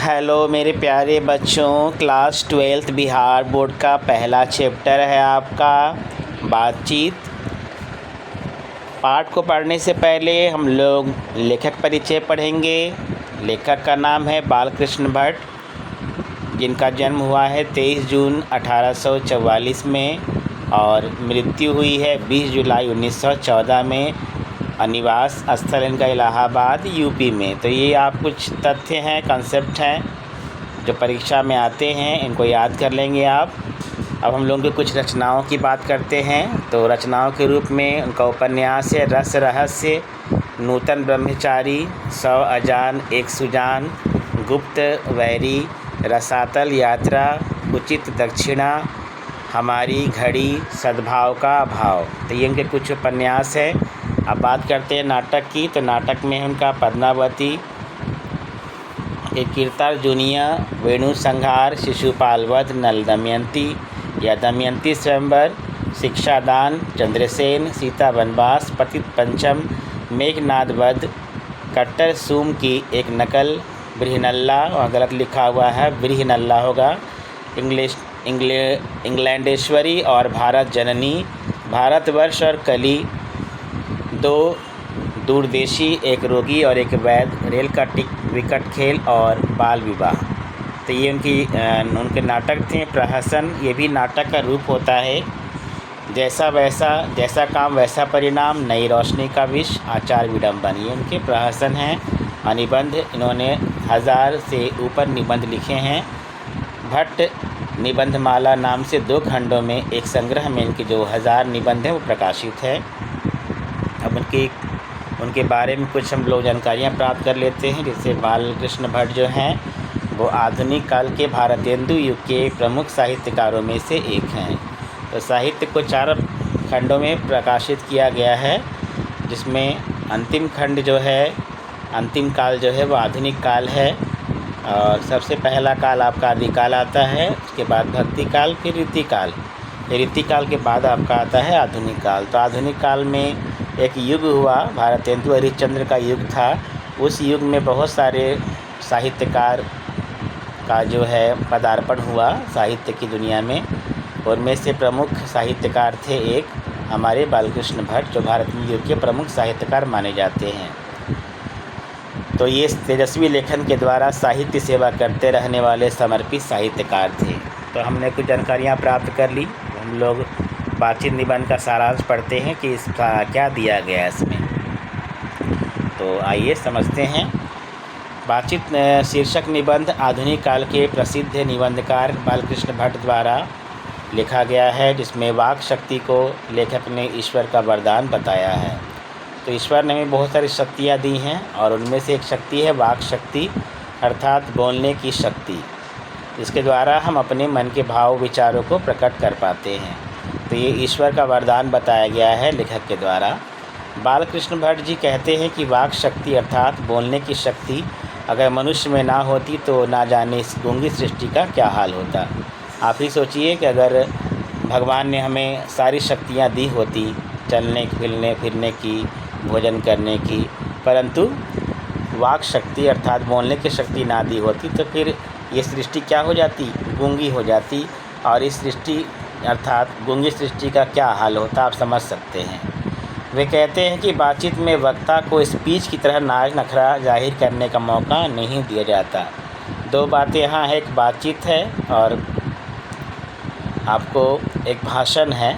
Hello मेरे प्यारे बच्चों, क्लास 12th बिहार बोर्ड का पहला चैप्टर है आपका बातचीत। पाठ को पढ़ने से पहले हम लोग लेखक परिचय पढ़ेंगे। लेखक का नाम है बालकृष्ण भट्ट, जिनका जन्म हुआ है 23 जून 1844 में और मृत्यु हुई है 20 जुलाई 1914 में। निवास स्थल इनका इलाहाबाद यूपी में। तो ये आप कुछ तथ्य हैं, कंसेप्ट हैं जो परीक्षा में आते हैं, इनको याद कर लेंगे आप। अब हम लोगों की कुछ रचनाओं की बात करते हैं। तो रचनाओं के रूप में उनका उपन्यास है रस रहस्य, नूतन ब्रह्मचारी, 100 अजान एक सुजान, गुप्त वैरी, रसातल यात्रा, उचित दक्षिणा, हमारी घड़ी, सद्भाव का अभाव। तो ये उनके कुछ उपन्यास है। अब बात करते हैं नाटक की। तो नाटक में उनका पद्मावती, एक कीर्तार्जुनिया, वेणु संहार, शिशुपाल वध, नल दमयंती या दमयंती स्वयंवर, शिक्षादान, चंद्रसेन, सीता वनवास, पतित पंचम, मेघनाद वध, कट्टर सूम की एक नकल, बृहनल्ला, वहाँ गलत लिखा हुआ है, बृहनल्ला होगा, इंग्लैंडेश्वरी और भारत जननी, भारतवर्ष और कली, दो दूरदेशी, एक रोगी और एक वैद्य, रेल का विकट खेल और बाल विवाह। तो ये उनके नाटक थे। प्रहसन, ये भी नाटक का रूप होता है। जैसा काम वैसा परिणाम, नई रोशनी का विष, आचार विडम्बन, ये उनके प्रहसन हैं। निबंध, इन्होंने 1000 से ऊपर निबंध लिखे हैं। भट्ट निबंधमाला नाम से 2 खंडों में एक संग्रह में इनके जो 1000 निबंध हैं वो प्रकाशित है। अब उनके बारे में कुछ हम लोग जानकारियाँ प्राप्त कर लेते हैं। जैसे बालकृष्ण भट्ट जो हैं वो आधुनिक काल के भारतेंदु युग के प्रमुख साहित्यकारों में से एक हैं। तो साहित्य को 4 खंडों में प्रकाशित किया गया है, जिसमें अंतिम खंड जो है, अंतिम काल जो है वो आधुनिक काल है। और सबसे पहला काल आपका आदिकाल आता है, उसके बाद भक्ति काल, फिर रीतिकाल। रीतिकाल के बाद आपका आता है आधुनिक काल। तो आधुनिक काल में एक युग हुआ, भारतेंदु हरिश्चंद्र का युग था। उस युग में बहुत सारे साहित्यकार का जो है पदार्पण हुआ साहित्य की दुनिया में। उनमें से प्रमुख साहित्यकार थे एक हमारे बालकृष्ण भट्ट, जो भारतीय युग के प्रमुख साहित्यकार माने जाते हैं। तो ये तेजस्वी लेखन के द्वारा साहित्य सेवा करते रहने वाले समर्पित साहित्यकार थे। तो हमने कुछ जानकारियाँ प्राप्त कर ली। हम लोग बातचीत निबंध का सारांश पढ़ते हैं कि इसका क्या दिया गया है इसमें। तो आइए समझते हैं। बातचीत शीर्षक निबंध आधुनिक काल के प्रसिद्ध निबंधकार बालकृष्ण भट्ट द्वारा लिखा गया है, जिसमें वाक शक्ति को लेखक ने ईश्वर का वरदान बताया है। तो ईश्वर ने हमें बहुत सारी शक्तियाँ दी हैं और उनमें से एक शक्ति है वाक शक्ति, अर्थात बोलने की शक्ति। इसके द्वारा हम अपने मन के भाव विचारों को प्रकट कर पाते हैं। तो ये ईश्वर का वरदान बताया गया है लेखक के द्वारा। बालकृष्ण भट्ट जी कहते हैं कि वाक शक्ति अर्थात बोलने की शक्ति अगर मनुष्य में ना होती तो ना जाने इस गूंगी सृष्टि का क्या हाल होता। आप ही सोचिए कि अगर भगवान ने हमें सारी शक्तियाँ दी होती, चलने फिरने की, भोजन करने की, परंतु वाक शक्ति अर्थात बोलने की शक्ति ना दी होती तो फिर ये सृष्टि क्या हो जाती, गूंगी हो जाती। और इस सृष्टि अर्थात गूंगी सृष्टि का क्या हाल होता, आप समझ सकते हैं। वे कहते हैं कि बातचीत में वक्ता को स्पीच की तरह नाज नखरा जाहिर करने का मौका नहीं दिया जाता। 2 बातें यहाँ है, एक बातचीत है और आपको एक भाषण है।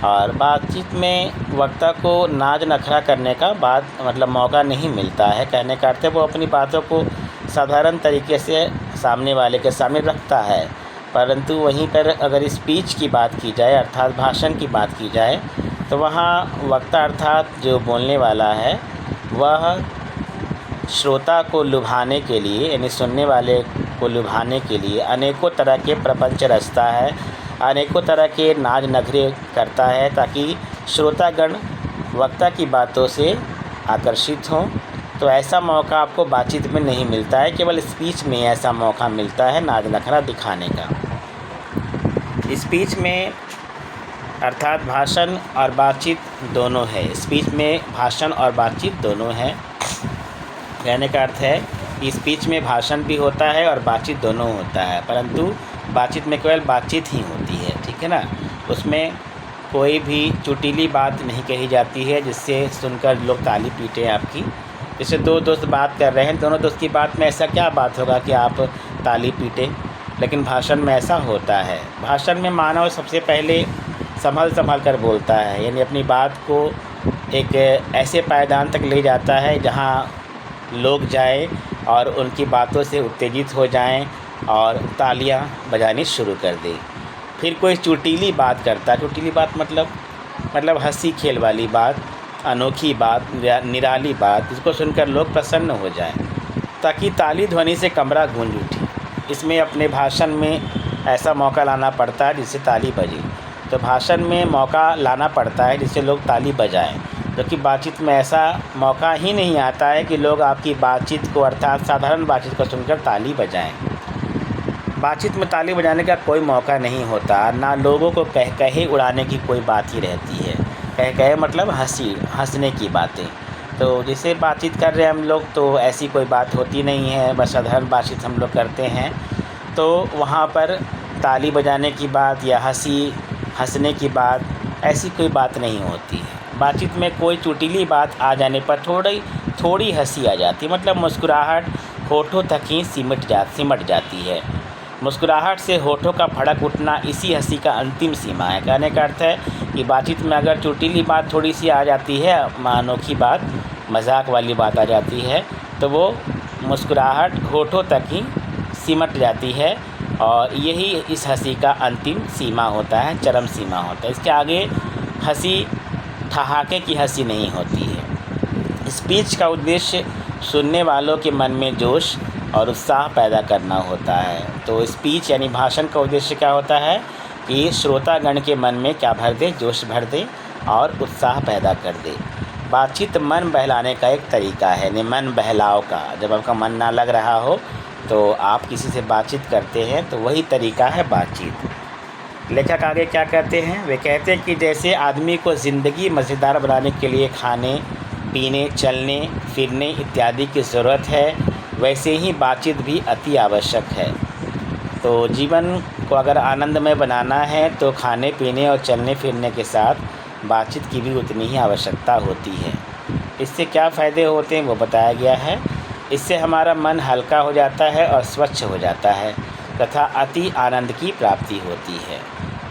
और बातचीत में वक्ता को नाज नखरा करने का मौका नहीं मिलता है। कहने का अर्थ है वो अपनी बातों को साधारण तरीके से सामने वाले के सामने रखता है, परंतु वहीं पर अगर स्पीच की बात की जाए अर्थात भाषण की बात की जाए तो वहाँ वक्ता अर्थात जो बोलने वाला है वह श्रोता को लुभाने के लिए, यानी सुनने वाले को लुभाने के लिए अनेकों तरह के प्रपंच रचता है, अनेकों तरह के नाज नखरे करता है ताकि श्रोतागण वक्ता की बातों से आकर्षित हों। तो ऐसा मौका आपको बातचीत में नहीं मिलता है, केवल स्पीच में ऐसा मौका मिलता है नाज नखरा दिखाने का। स्पीच में अर्थात भाषण और बातचीत दोनों है। स्पीच में भाषण और बातचीत दोनों है। कहने का अर्थ है स्पीच में भाषण भी होता है और बातचीत दोनों होता है, परंतु बातचीत में केवल बातचीत ही होती है, ठीक है ना। उसमें कोई भी चुटीली बात नहीं कही जाती है जिससे सुनकर लोग ताली पीटे आपकी। जैसे दो दोस्त बात कर रहे हैं, दोनों दोस्त की बात में ऐसा क्या बात होगा कि आप ताली पीटे, लेकिन भाषण में ऐसा होता है। भाषण में मानव सबसे पहले संभल कर बोलता है, यानी अपनी बात को एक ऐसे पायदान तक ले जाता है जहाँ लोग जाए और उनकी बातों से उत्तेजित हो जाएं और तालियां बजानी शुरू कर दें। फिर कोई चुटीली बात करता है, चुटीली बात मतलब हंसी खेल वाली बात, अनोखी बात, निराली बात, जिसको सुनकर लोग प्रसन्न हो जाएं, ताकि ताली ध्वनि से कमरा गूंज उठे। इसमें अपने भाषण में ऐसा मौका लाना पड़ता है जिससे ताली बजे। तो भाषण में मौका लाना पड़ता है जिससे लोग ताली बजाएं, जबकि बातचीत में ऐसा मौका ही नहीं आता है कि लोग आपकी बातचीत को, अर्थात साधारण बातचीत को सुनकर ताली बजाएं। बातचीत में ताली बजाने का कोई मौका नहीं होता, ना लोगों को कहे उड़ाने की कोई बात ही रहती है। कहे मतलब हंसने की बातें। तो जैसे बातचीत कर रहे हैं हम लोग, तो ऐसी कोई बात होती नहीं है, बस साधारण बातचीत हम लोग करते हैं। तो वहाँ पर ताली बजाने की बात या हंसने की बात, ऐसी कोई बात नहीं होती है। बातचीत में कोई चुटीली बात आ जाने पर थोड़ी हंसी आ जाती है, मतलब मुस्कुराहट होठों तक ही सिमट जाती है। मुस्कुराहट से होठों का फड़क उठना इसी हंसी का अंतिम सीमा है। कहने का अर्थ है कि बातचीत में अगर चुटीली बात थोड़ी सी आ जाती है, अनोखी बात, मजाक वाली बात आ जाती है, तो वो मुस्कुराहट होठों तक ही सिमट जाती है और यही इस हंसी का अंतिम सीमा होता है, चरम सीमा होता है। इसके आगे हंसी ठहाके की हंसी नहीं होती है। स्पीच का उद्देश्य सुनने वालों के मन में जोश और उत्साह पैदा करना होता है। तो स्पीच यानी भाषण का उद्देश्य क्या होता है कि श्रोतागण के मन में क्या भर दे, जोश भर दे और उत्साह पैदा कर दे। बातचीत मन बहलाने का एक तरीका है, यानी मन बहलाव का। जब आपका मन ना लग रहा हो तो आप किसी से बातचीत करते हैं, तो वही तरीका है बातचीत। लेखक आगे क्या कहते हैं, वे कहते हैं कि जैसे आदमी को ज़िंदगी मज़ेदार बनाने के लिए खाने पीने, चलने फिरने इत्यादि की ज़रूरत है, वैसे ही बातचीत भी अति आवश्यक है। तो जीवन को अगर आनंदमय बनाना है तो खाने पीने और चलने फिरने के साथ बातचीत की भी उतनी ही आवश्यकता होती है। इससे क्या फ़ायदे होते हैं वो बताया गया है। इससे हमारा मन हल्का हो जाता है और स्वच्छ हो जाता है तथा अति आनंद की प्राप्ति होती है।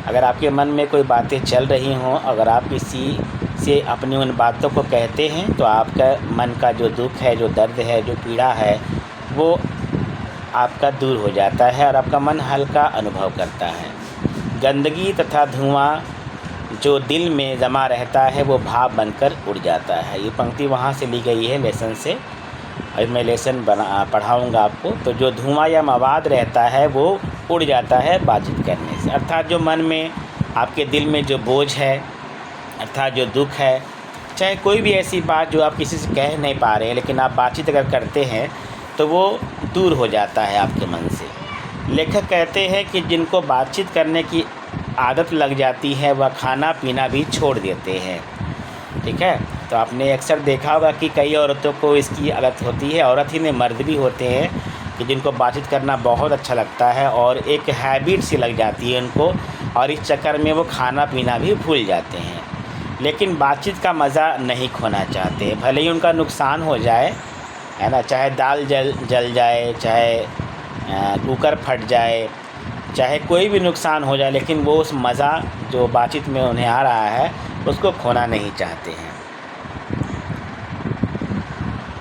अगर आपके मन में कोई बातें चल रही हों, अगर आप किसी से अपनी उन बातों को कहते हैं, तो आपका मन का जो दुख है, जो दर्द है, जो पीड़ा है, वो आपका दूर हो जाता है और आपका मन हल्का अनुभव करता है। गंदगी तथा धुआं जो दिल में जमा रहता है वो भाप बनकर उड़ जाता है। ये पंक्ति वहाँ से ली गई है लेसन से, और मैं लेसन पढ़ाऊँगा आपको। तो जो धुआं या मवाद रहता है वो उड़ जाता है बातचीत करने से। अर्थात जो मन में, आपके दिल में जो बोझ है, अर्थात जो दुख है, चाहे कोई भी ऐसी बात जो आप किसी से कह नहीं पा रहे हैं, लेकिन आप बातचीत अगर करते हैं तो वो दूर हो जाता है आपके मन से। लेखक कहते हैं कि जिनको बातचीत करने की आदत लग जाती है वह खाना पीना भी छोड़ देते हैं, ठीक है। तो आपने अक्सर देखा होगा कि कई औरतों को इसकी आदत होती है, औरत ही नहीं मर्द भी होते हैं, कि जिनको बातचीत करना बहुत अच्छा लगता है और एक हैबिट सी लग जाती है उनको, और इस चक्कर में वो खाना पीना भी भूल जाते हैं। लेकिन बातचीत का मज़ा नहीं खोना चाहते, भले ही उनका नुकसान हो जाए, है ना, चाहे दाल जल जाए, चाहे कुकर फट जाए, चाहे कोई भी नुकसान हो जाए, लेकिन वो उस मज़ा जो बातचीत में उन्हें आ रहा है उसको खोना नहीं चाहते हैं।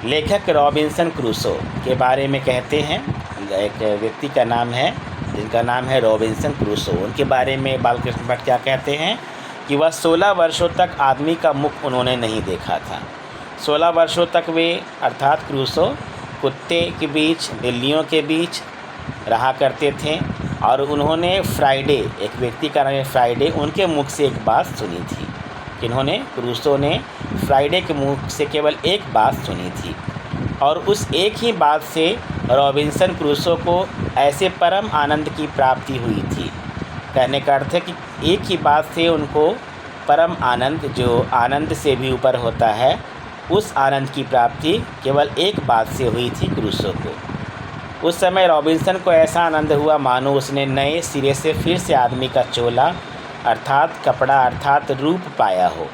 लेखक रॉबिन्सन क्रूसो के बारे में कहते हैं, एक व्यक्ति का नाम है जिनका नाम है रॉबिन्सन क्रूसो। उनके बारे में बालकृष्ण भट्ट क्या कहते हैं कि वह 16 वर्षों तक आदमी का मुख उन्होंने नहीं देखा था। 16 वर्षों तक वे अर्थात क्रूसो कुत्ते के बीच, बिल्लियों के बीच रहा करते थे और उन्होंने फ्राइडे, एक व्यक्ति का नाम है फ्राइडे, उनके मुख से एक बात सुनी थी। जिन्होंने क्रूसो ने फ्राइडे के मुख से केवल एक बात सुनी थी और उस एक ही बात से रॉबिन्सन क्रूसो को ऐसे परम आनंद की प्राप्ति हुई थी। कहने का अर्थ है कि एक ही बात से उनको परम आनंद, जो आनंद से भी ऊपर होता है, उस आनंद की प्राप्ति केवल एक बात से हुई थी क्रूसो को। उस समय रॉबिन्सन को ऐसा आनंद हुआ मानो उसने नए सिरे से फिर से आदमी का चोला अर्थात कपड़ा अर्थात रूप पाया हो।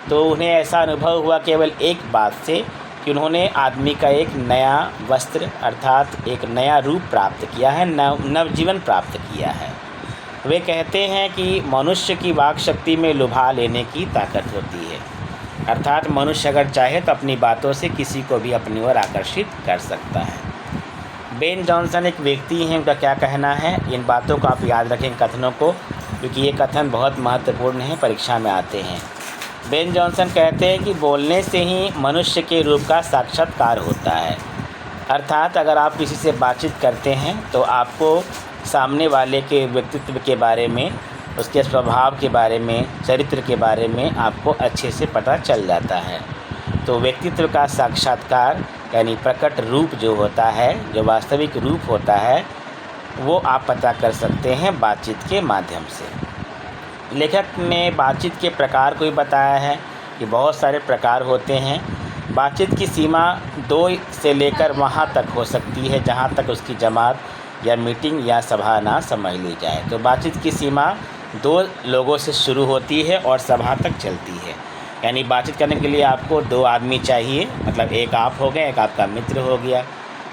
तो उन्हें ऐसा अनुभव हुआ केवल एक बात से कि उन्होंने आदमी का एक नया वस्त्र अर्थात एक नया रूप प्राप्त किया है, नवजीवन प्राप्त किया है। वे कहते हैं कि मनुष्य की वाक शक्ति में लुभा लेने की ताकत होती है, अर्थात मनुष्य अगर चाहे तो अपनी बातों से किसी को भी अपनी ओर आकर्षित कर सकता है। बेन जॉनसन एक व्यक्ति हैं, उनका क्या कहना है, इन बातों को आप याद रखें कथनों को, क्योंकि ये कथन बहुत महत्वपूर्ण हैं, परीक्षा में आते हैं। बेन जॉनसन कहते हैं कि बोलने से ही मनुष्य के रूप का साक्षात्कार होता है, अर्थात अगर आप किसी से बातचीत करते हैं तो आपको सामने वाले के व्यक्तित्व के बारे में, उसके स्वभाव के बारे में, चरित्र के बारे में आपको अच्छे से पता चल जाता है। तो व्यक्तित्व का साक्षात्कार यानी प्रकट रूप जो होता है, जो वास्तविक रूप होता है, वो आप पता कर सकते हैं बातचीत के माध्यम से। लेखक ने बातचीत के प्रकार को भी बताया है कि बहुत सारे प्रकार होते हैं। बातचीत की सीमा 2 से लेकर वहाँ तक हो सकती है जहाँ तक उसकी जमात या मीटिंग या सभा ना समझ ली जाए। तो बातचीत की सीमा 2 लोगों से शुरू होती है और सभा तक चलती है। यानी बातचीत करने के लिए आपको 2 आदमी चाहिए, मतलब एक आप हो गए, एक आपका मित्र हो गया,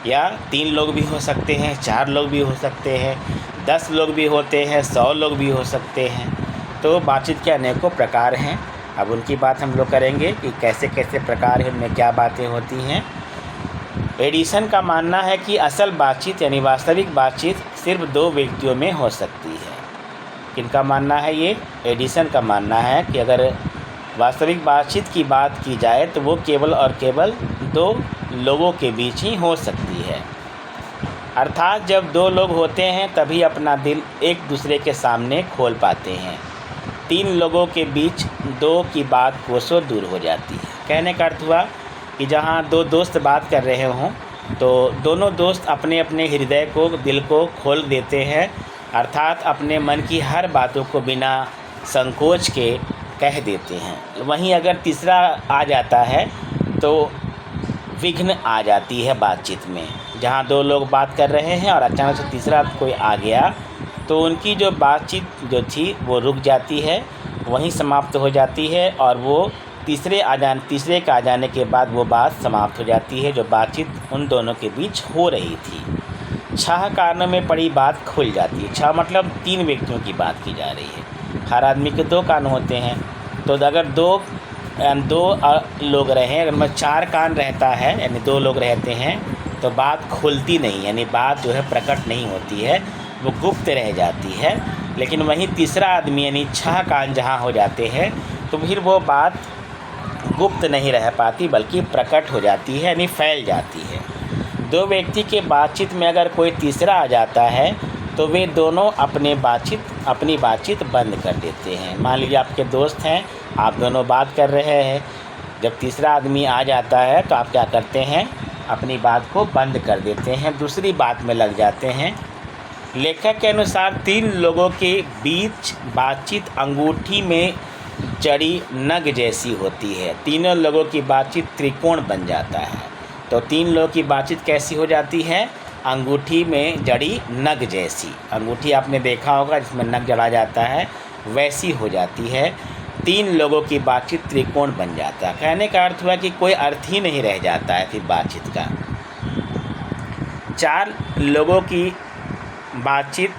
या 3 लोग भी हो सकते हैं, 4 लोग भी हो सकते हैं, 10 लोग भी होते हैं, 100 लोग भी हो सकते हैं। तो बातचीत के अनेकों प्रकार हैं। अब उनकी बात हम लोग करेंगे कि कैसे कैसे प्रकार हैं, उनमें क्या बातें होती हैं। एडिसन का मानना है कि असल बातचीत यानी वास्तविक बातचीत सिर्फ 2 व्यक्तियों में हो सकती है। किनका मानना है ये? एडिसन का मानना है कि अगर वास्तविक बातचीत की बात की जाए तो वो केवल और केवल 2 लोगों के बीच ही हो सकती है, अर्थात जब 2 लोग होते हैं तभी अपना दिल एक दूसरे के सामने खोल पाते हैं। 3 लोगों के बीच 2 की बात कोसों दूर हो जाती है। कहने का अर्थ हुआ कि जहाँ 2 दोस्त बात कर रहे हों तो दोनों दोस्त अपने अपने हृदय को, दिल को खोल देते हैं, अर्थात अपने मन की हर बातों को बिना संकोच के कह देते हैं। वहीं अगर तीसरा आ जाता है तो विघ्न आ जाती है बातचीत में। जहाँ 2 लोग बात कर रहे हैं और अचानक से तीसरा कोई आ गया तो उनकी जो बातचीत जो थी वो रुक जाती है, वहीं समाप्त हो जाती है, और वो तीसरे का आ जाने के बाद वो बात समाप्त हो जाती है जो बातचीत उन दोनों के बीच हो रही थी। 6 कानों में पड़ी बात खुल जाती है। 6 मतलब 3 व्यक्तियों की बात की जा रही है। हर आदमी के 2 कान होते हैं, तो अगर 2 लोग रहें, अगर 4 कान रहता है यानी 2 लोग रहते हैं तो बात खुलती नहीं, यानी बात जो है प्रकट नहीं होती है, वो गुप्त रह जाती है। लेकिन वहीं तीसरा आदमी यानी 6 कान जहाँ हो जाते हैं तो फिर वो बात गुप्त नहीं रह पाती बल्कि प्रकट हो जाती है, यानी फैल जाती है। 2 व्यक्ति के बातचीत में अगर कोई तीसरा आ जाता है तो वे दोनों अपनी बातचीत बंद कर देते हैं। मान लीजिए आपके दोस्त हैं, आप दोनों बात कर रहे हैं, जब तीसरा आदमी आ जाता है तो आप क्या करते हैं? अपनी बात को बंद कर देते हैं, दूसरी बात में लग जाते हैं। लेखक के अनुसार 3 लोगों के बीच बातचीत अंगूठी में जड़ी नग जैसी होती है। तीनों लोगों की बातचीत त्रिकोण बन जाता है। तो 3 लोगों की बातचीत कैसी हो जाती है? अंगूठी में जड़ी नग जैसी। अंगूठी आपने देखा होगा जिसमें नग जड़ा जाता है, वैसी हो जाती है। 3 लोगों की बातचीत त्रिकोण बन जाता है। कहने का अर्थ हुआ कि कोई अर्थ ही नहीं रह जाता है फिर बातचीत का। 4 लोगों की बातचीत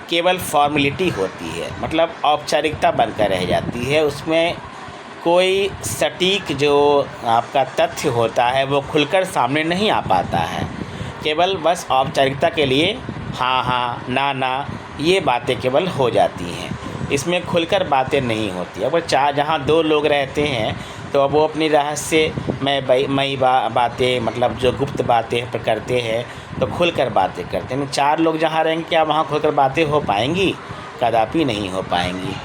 केवल फॉर्मेलिटी होती है, मतलब औपचारिकता बनकर रह जाती है। उसमें कोई सटीक जो आपका तथ्य होता है वो खुलकर सामने नहीं आ पाता है। केवल बस औपचारिकता के लिए हाँ हाँ ना ना ये बातें केवल हो जाती हैं, इसमें खुलकर बातें नहीं होती। अब जहाँ 2 लोग रहते हैं तो अब वो अपनी रहस्यमयी बातें, मतलब जो गुप्त बातें करते हैं तो खुलकर बातें करते हैं। 4 लोग जहाँ रहेंगे क्या वहाँ खुलकर बातें हो पाएंगी? कदापि नहीं हो पाएंगी।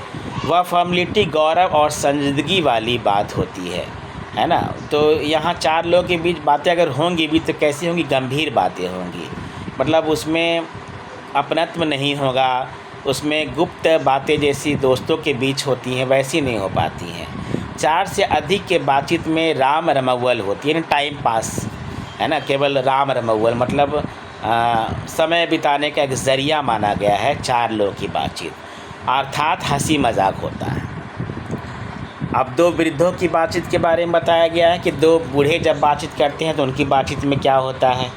वह फॉर्मेलिटी गौरव और संजीदगी वाली बात होती है ना। तो यहाँ 4 लोगों के बीच बातें अगर होंगी भी तो कैसी होंगी? गंभीर बातें होंगी, मतलब उसमें अपनत्व नहीं होगा, उसमें गुप्त बातें जैसी दोस्तों के बीच होती हैं वैसी नहीं हो पाती हैं। 4 से अधिक के बातचीत में राम रमव्वल होती है, यानी टाइम पास, है ना। केवल राम रमव्वल मतलब समय बिताने का एक ज़रिया माना गया है 4 लोगों की बातचीत, अर्थात हंसी मजाक होता है। अब 2 वृद्धों की बातचीत के बारे में बताया गया है कि 2 बूढ़े जब बातचीत करते हैं तो उनकी बातचीत में क्या होता है।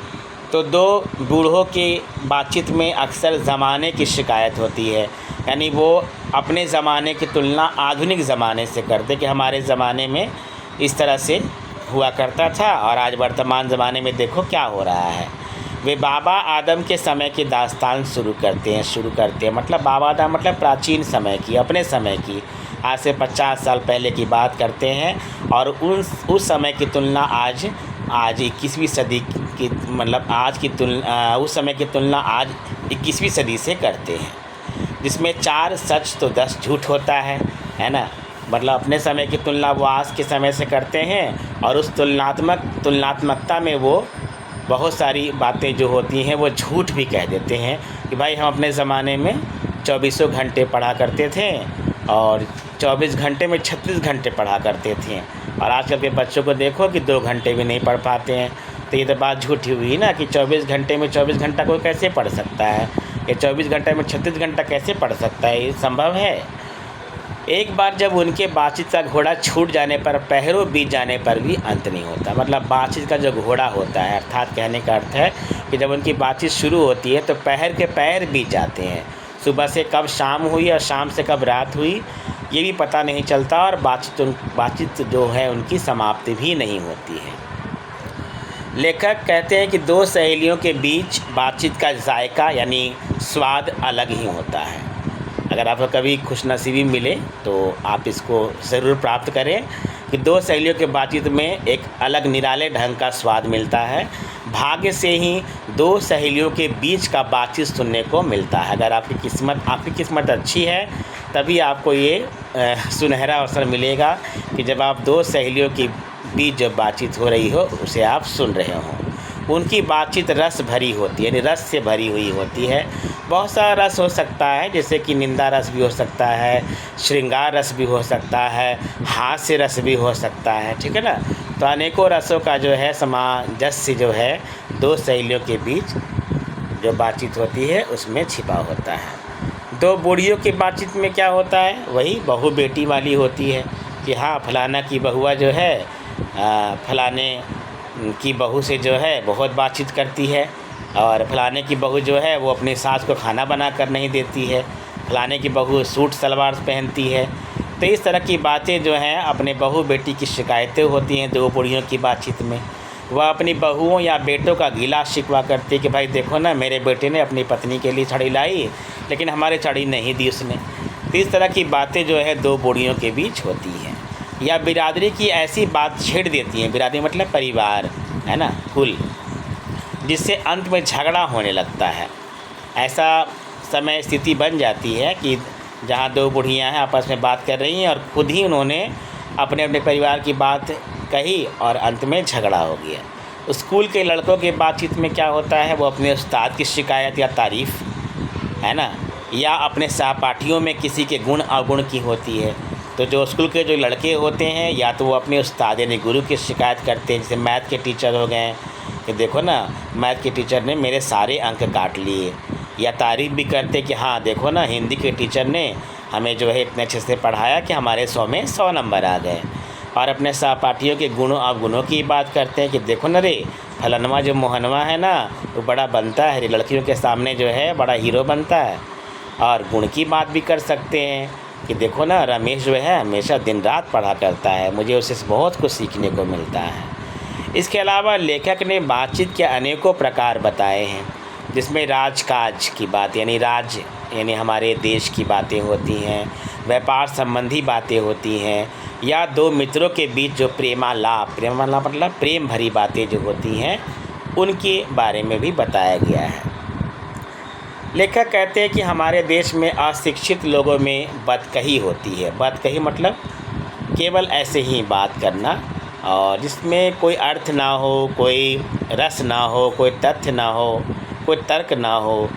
तो 2 बूढ़ों की बातचीत में अक्सर ज़माने की शिकायत होती है, यानी वो अपने ज़माने की तुलना आधुनिक ज़माने से करते कि हमारे ज़माने में इस तरह से हुआ करता था और आज वर्तमान ज़माने में देखो क्या हो रहा है। वे बाबा आदम के समय की दास्तान शुरू करते हैं मतलब बाबा आदम मतलब प्राचीन समय की, अपने समय की, आज से 50 साल पहले की बात करते हैं और उस समय की तुलना आज 21वीं सदी की मतलब आज की तुलना उस समय की तुलना आज 21वीं सदी से करते हैं, जिसमें 4 सच तो 10 झूठ होता है ना। मतलब अपने समय की तुलना वो आज के समय से करते हैं और उस तुलनात्मकता में वो बहुत सारी बातें जो होती हैं वो झूठ भी कह देते हैं कि भाई हम अपने ज़माने में 24 घंटे पढ़ा करते थे और 24 घंटे में 36 घंटे पढ़ा करते थे और आजकल के बच्चों को देखो कि 2 घंटे भी नहीं पढ़ पाते हैं। तो ये तो बात झूठी हुई ना कि 24 घंटे में 24 घंटा कोई कैसे पढ़ सकता है, ये 24 घंटे में 36 घंटा कैसे पढ़ सकता है, ये संभव है। एक बार जब उनके बातचीत का घोड़ा छूट जाने पर पहरों बीत जाने पर भी अंत नहीं होता। मतलब बातचीत का जो घोड़ा होता है, अर्थात कहने का अर्थ है कि जब उनकी बातचीत शुरू होती है तो पहर के पहर बीत जाते हैं, सुबह से कब शाम हुई और शाम से कब रात हुई ये भी पता नहीं चलता और बातचीत जो है उनकी समाप्ति भी नहीं होती है। लेखक कहते हैं कि 2 सहेलियों के बीच बातचीत का जायका यानी स्वाद अलग ही होता है। अगर आपको कभी खुशनसीबी मिले तो आप इसको ज़रूर प्राप्त करें कि 2 सहेलियों के बातचीत में एक अलग निराले ढंग का स्वाद मिलता है। भाग्य से ही 2 सहेलियों के बीच का बातचीत सुनने को मिलता है। अगर आपकी किस्मत अच्छी है तभी आपको ये सुनहरा अवसर मिलेगा कि जब आप 2 सहेलियों के बीच जब बातचीत हो रही हो उसे आप सुन रहे हो। उनकी बातचीत रस भरी होती है, यानी रस से भरी हुई होती है। बहुत सारा रस हो सकता है, जैसे कि निंदा रस भी हो सकता है, श्रृंगार रस भी हो सकता है, हास्य रस भी हो सकता है, ठीक है ना। तो अनेकों रसों का जो है सामंजस्य जो है 2 सहेलियों के बीच जो बातचीत होती है उसमें छिपा होता है। 2 बूढ़ियों की बातचीत में क्या होता है, वही बहू बेटी वाली होती है कि हाँ फलाना की बहुआ जो है फलाने की बहू से जो है बहुत बातचीत करती है और फलाने की बहू जो है वो अपनी सास को खाना बना कर नहीं देती है, फलाने की बहू सूट सलवार पहनती है। तो इस तरह की बातें जो हैं अपने बहू बेटी की शिकायतें होती हैं 2 बूढ़ियों की बातचीत में। वह अपनी बहुओं या बेटों का गिला शिकवा करती है कि भाई देखो ना मेरे बेटे ने अपनी पत्नी के लिए छड़ी लाई लेकिन हमारे छड़ी नहीं दी उसने। तो इस तरह की बातें जो है 2 बूढ़ियों के बीच होती हैं। या बिरादरी की ऐसी बात छेड़ देती हैं, बिरादरी मतलब परिवार, है ना, कुल, जिससे अंत में झगड़ा होने लगता है। ऐसा समय स्थिति बन जाती है कि जहाँ 2 बुढ़ियाँ हैं आपस में बात कर रही हैं और खुद ही उन्होंने अपने अपने परिवार की बात कही और अंत में झगड़ा हो गया। स्कूल के लड़कों की बातचीत में क्या होता है, वो अपने उस्ताद की शिकायत या तारीफ़, है ना, या अपने सहपाठियों में किसी के गुण अवगुण की होती है। तो जो स्कूल के जो लड़के होते हैं या तो वो अपने उस्ताद यानी गुरु की शिकायत करते हैं, जैसे मैथ के टीचर हो गए कि देखो ना मैथ के टीचर ने मेरे सारे अंक काट लिए, या तारीफ़ भी करते कि हाँ देखो ना हिंदी के टीचर ने हमें जो है इतने अच्छे से पढ़ाया कि हमारे 100 में 100 नंबर आ गए। और अपने सहपाठियों के गुणों अवगुणों की बात करते हैं कि देखो ना रे फलनवा जो मोहनवा है ना वो बड़ा बनता है, लड़कियों के सामने जो है बड़ा हीरो बनता है। और गुण की बात भी कर सकते हैं कि देखो ना रमेश जो है हमेशा दिन रात पढ़ा करता है, मुझे उससे बहुत कुछ सीखने को मिलता है। इसके अलावा लेखक ने बातचीत के अनेकों प्रकार बताए हैं, जिसमें राजकाज की बात यानी हमारे देश की बातें होती हैं, व्यापार संबंधी बातें होती हैं, या 2 मित्रों के बीच जो प्रेमालाप मतलब प्रेम भरी बातें जो होती हैं उनके बारे में भी बताया गया है। लेखक कहते हैं कि हमारे देश में अशिक्षित लोगों में बदकही होती है। बदकही मतलब केवल ऐसे ही बात करना और जिसमें कोई अर्थ ना हो, कोई रस ना हो, कोई तथ्य ना हो, कोई तर्क ना हो।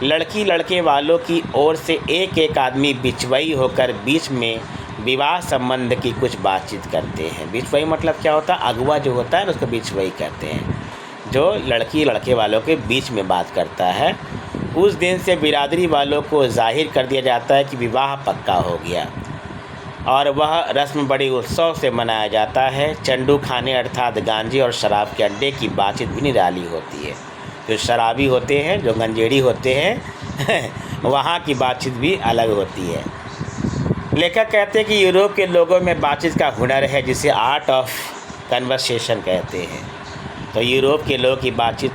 लड़की लड़के वालों की ओर से एक एक आदमी बिचवई होकर बीच में विवाह संबंध की कुछ बातचीत करते हैं। बीच वही मतलब क्या होता है, अगुआ जो होता है ना उसको बीच वही कहते हैं, जो लड़की लड़के वालों के बीच में बात करता है। उस दिन से बिरादरी वालों को जाहिर कर दिया जाता है कि विवाह पक्का हो गया और वह रस्म बड़ी उत्सव से मनाया जाता है। चंडू खाने अर्थात गांजे और शराब के अड्डे की बातचीत भी निराली होती है। जो शराबी होते हैं, जो गंजेड़ी होते हैं वहाँ की बातचीत भी अलग होती है। लेखक कहते हैं कि यूरोप के लोगों में बातचीत का हुनर है जिसे आर्ट ऑफ कन्वर्सेशन कहते हैं। तो यूरोप के लोगों की बातचीत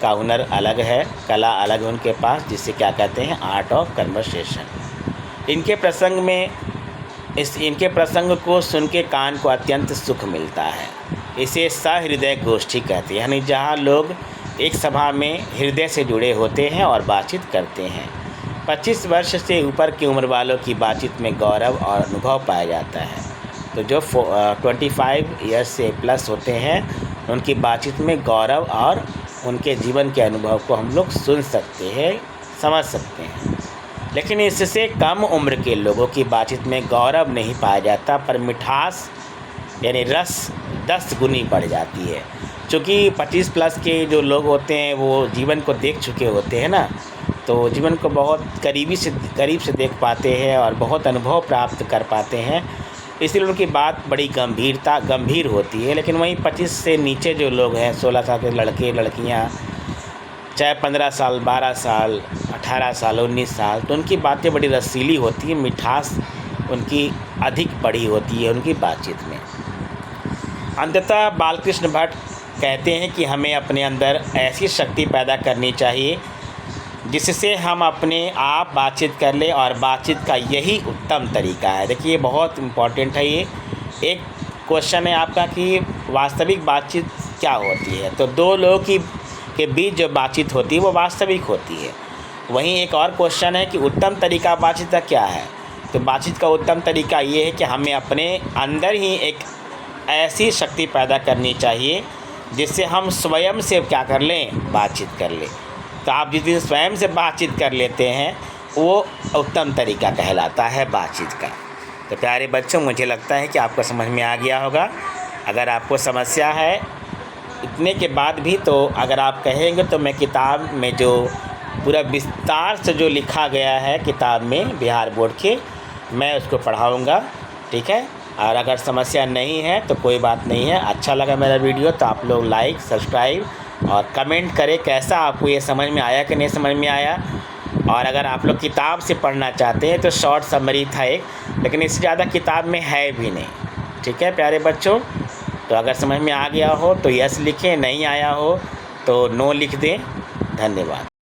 का हुनर अलग है, कला अलग है उनके पास, जिसे क्या कहते हैं, आर्ट ऑफ कन्वर्सेशन। इनके प्रसंग को सुन के कान को अत्यंत सुख मिलता है। इसे सहृदय गोष्ठी कहते हैं, यानी जहाँ लोग एक सभा में हृदय से जुड़े होते हैं और बातचीत करते हैं। 25 वर्ष से ऊपर की उम्र वालों की बातचीत में गौरव और अनुभव पाया जाता है। तो जो 25 ईयर्स से प्लस होते हैं उनकी बातचीत में गौरव और उनके जीवन के अनुभव को हम लोग सुन सकते हैं, समझ सकते हैं। लेकिन इससे कम उम्र के लोगों की बातचीत में गौरव नहीं पाया जाता, पर मिठास यानी रस 10 गुनी बढ़ जाती है। क्योंकि 25 प्लस के जो लोग होते हैं वो जीवन को देख चुके होते हैं ना, तो जीवन को बहुत करीब से देख पाते हैं और बहुत अनुभव प्राप्त कर पाते हैं, इसलिए उनकी बात बड़ी गंभीर होती है। लेकिन वहीं 25 से नीचे जो लोग हैं, 16 साल के लड़के लड़कियां, चाहे 15 साल, 12 साल, 18 साल, 19 साल, तो उनकी बातें बड़ी रसीली होती है, मिठास उनकी अधिक बढ़ी होती है उनकी बातचीत में। अंततः बालकृष्ण भट्ट कहते हैं कि हमें अपने अंदर ऐसी शक्ति पैदा करनी चाहिए जिससे हम अपने आप बातचीत कर लें, और बातचीत का यही उत्तम तरीका है। देखिए बहुत इम्पॉर्टेंट है ये। एक क्वेश्चन है आपका कि वास्तविक बातचीत क्या होती है, तो दो लोगों के बीच जो बातचीत होती है वो वास्तविक होती है। वहीं एक और क्वेश्चन है कि उत्तम तरीका बातचीत का क्या है, तो बातचीत का उत्तम तरीका ये है कि हमें अपने अंदर ही एक ऐसी शक्ति पैदा करनी चाहिए जिससे हम स्वयं से क्या कर लें, बातचीत कर लें। तो आप जिस दिन स्वयं से बातचीत कर लेते हैं वो उत्तम तरीका कहलाता है बातचीत का। तो प्यारे बच्चों, मुझे लगता है कि आपको समझ में आ गया होगा। अगर आपको समस्या है इतने के बाद भी, तो अगर आप कहेंगे तो मैं किताब में जो पूरा विस्तार से जो लिखा गया है किताब में बिहार बोर्ड के, मैं उसको पढ़ाऊँगा, ठीक है। और अगर समस्या नहीं है तो कोई बात नहीं है। अच्छा लगा मेरा वीडियो तो आप लोग लाइक, सब्सक्राइब और कमेंट करें कैसा आपको ये समझ में आया कि नहीं समझ में आया। और अगर आप लोग किताब से पढ़ना चाहते हैं तो शॉर्ट समरी था एक, लेकिन इससे ज़्यादा किताब में है भी नहीं, ठीक है प्यारे बच्चों। तो अगर समझ में आ गया हो तो यस लिखें, नहीं आया हो तो नो लिख दें। धन्यवाद।